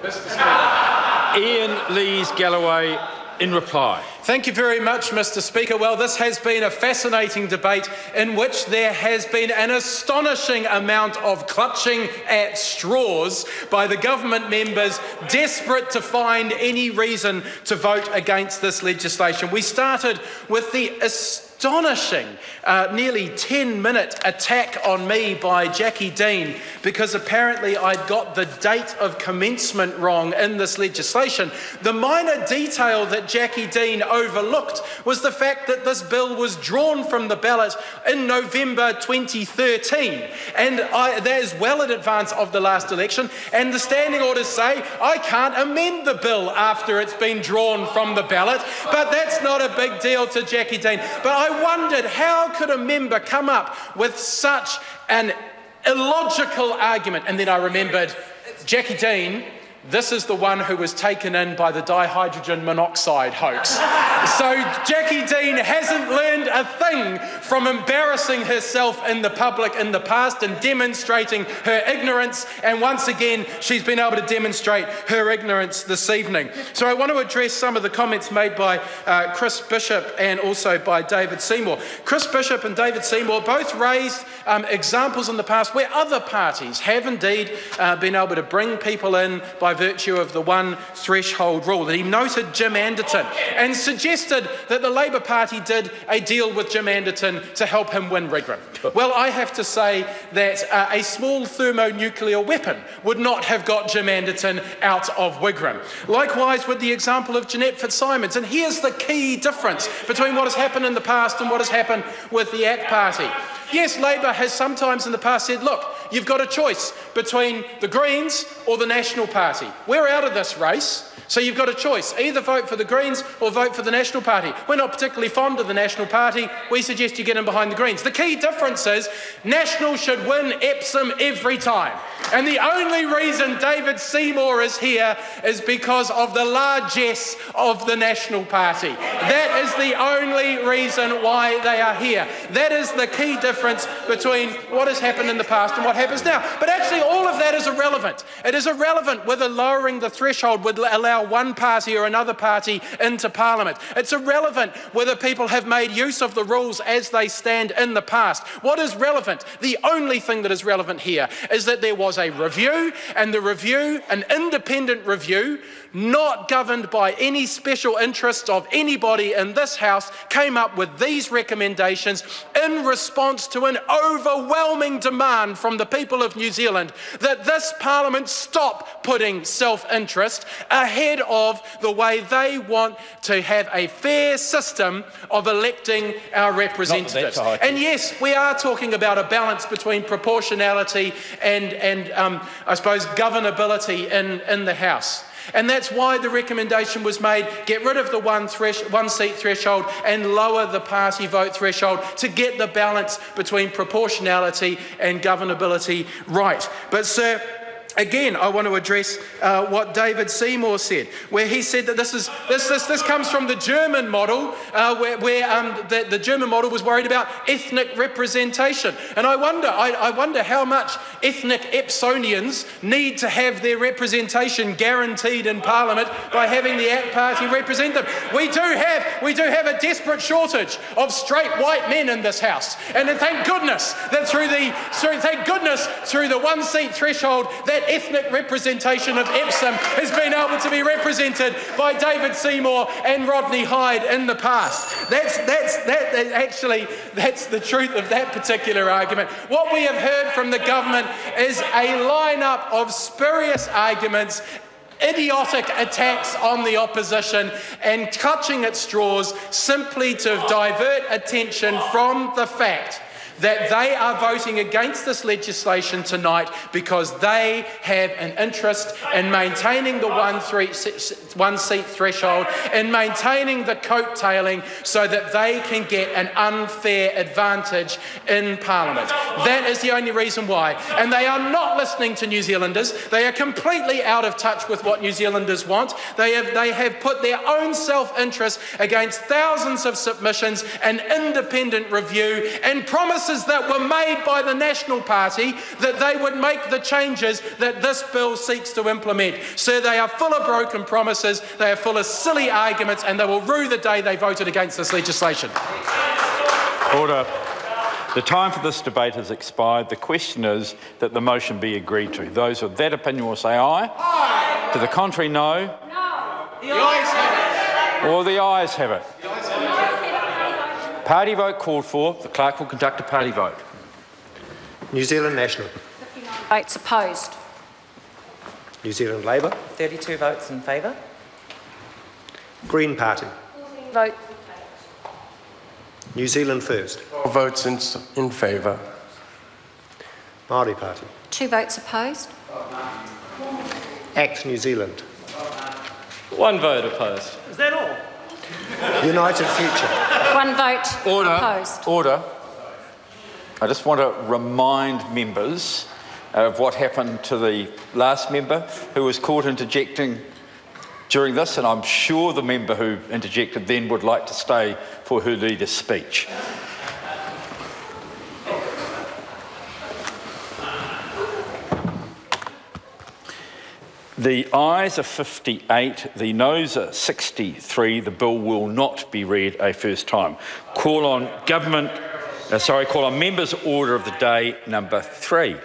Ian Lees-Galloway in reply. Thank you very much, Mr. Speaker. Well, this has been a fascinating debate in which there has been an astonishing amount of clutching at straws by the government members desperate to find any reason to vote against this legislation. We started with the astonishing nearly 10-minute attack on me by Jackie Dean because apparently I'd got the date of commencement wrong in this legislation. The minor detail that Jackie Dean overlooked was the fact that this bill was drawn from the ballot in November 2013, and that is well in advance of the last election, and the standing orders say I can't amend the bill after it's been drawn from the ballot, but that's not a big deal to Jackie Dean. But I wondered, how could a member come up with such an illogical argument? And then I remembered, Jackie Dean, this is the one who was taken in by the dihydrogen monoxide hoax. So Jackie Dean hasn't learned a thing from embarrassing herself in the public in the past and demonstrating her ignorance, and once again she's been able to demonstrate her ignorance this evening. So I want to address some of the comments made by Chris Bishop and also by David Seymour. Chris Bishop and David Seymour both raised examples in the past where other parties have indeed been able to bring people in by virtue of the one threshold rule. That he noted Jim Anderton and suggested that the Labour Party did a deal with Jim Anderton to help him win Wigram. Well, I have to say that a small thermonuclear weapon would not have got Jim Anderton out of Wigram. Likewise with the example of Jeanette Fitzsimons. And here's the key difference between what has happened in the past and what has happened with the ACT Party. Yes, Labour has sometimes in the past said, look, you've got a choice between the Greens or the National Party. We're out of this race, so you've got a choice. Either vote for the Greens or vote for the National Party. We're not particularly fond of the National Party. We suggest you get in behind the Greens. The key difference is National should win Epsom every time. And the only reason David Seymour is here is because of the largesse of the National Party. That is the only reason why they are here. That is the key difference between what has happened in the past and what happens now. But actually all of that is irrelevant. It is irrelevant whether lowering the threshold would allow one party or another party into Parliament. It's irrelevant whether people have made use of the rules as they stand in the past. What is relevant, the only thing that is relevant here, is that there was a review, and the review, an independent review, not governed by any special interests of anybody in this House, came up with these recommendations in response to an overwhelming demand from the people of New Zealand that this Parliament stop putting self-interest ahead of the way they want to have a fair system of electing our representatives. And yes, we are talking about a balance between proportionality and I suppose governability in the House. And that's why the recommendation was made, get rid of the one seat threshold and lower the party vote threshold to get the balance between proportionality and governability right. But sir, again, I want to address what David Seymour said, where he said that this comes from the German model, where the German model was worried about ethnic representation. And I wonder how much ethnic Epsonians need to have their representation guaranteed in Parliament by having the ACT Party represent them. We do have a desperate shortage of straight white men in this House, and thank goodness that through the one seat threshold, that ethnic representation of Epsom has been able to be represented by David Seymour and Rodney Hyde in the past. That's the truth of that particular argument. What we have heard from the government is a lineup of spurious arguments, idiotic attacks on the opposition and clutching at straws simply to divert attention from the fact that they are voting against this legislation tonight because they have an interest in maintaining the one seat threshold and maintaining the coattailing so that they can get an unfair advantage in Parliament. That is the only reason why. And they are not listening to New Zealanders. They are completely out of touch with what New Zealanders want. They have put their own self-interest against thousands of submissions, an independent review, and promises promises that were made by the National Party that they would make the changes that this bill seeks to implement. Sir, they are full of broken promises, they are full of silly arguments, and they will rue the day they voted against this legislation. Order. The time for this debate has expired. The question is that the motion be agreed to. Those of that opinion will say aye. Aye. To the contrary, no. No. The ayes have it. Or the ayes have it. Party vote called for. The clerk will conduct a party vote. New Zealand National. 59 votes opposed. New Zealand Labour. 32 votes in favour. Green Party. 14 votes. New Zealand First. 12 votes in favour. Māori Party. 2 votes opposed. Act New Zealand. 1 vote opposed. Is that all? United Future. 1 vote opposed. Order. I just want to remind members of what happened to the last member who was caught interjecting during this, and I'm sure the member who interjected then would like to stay for her leader's speech. The ayes are 58, the noes are 63. The bill will not be read a first time. Call on members' order of the day number 3.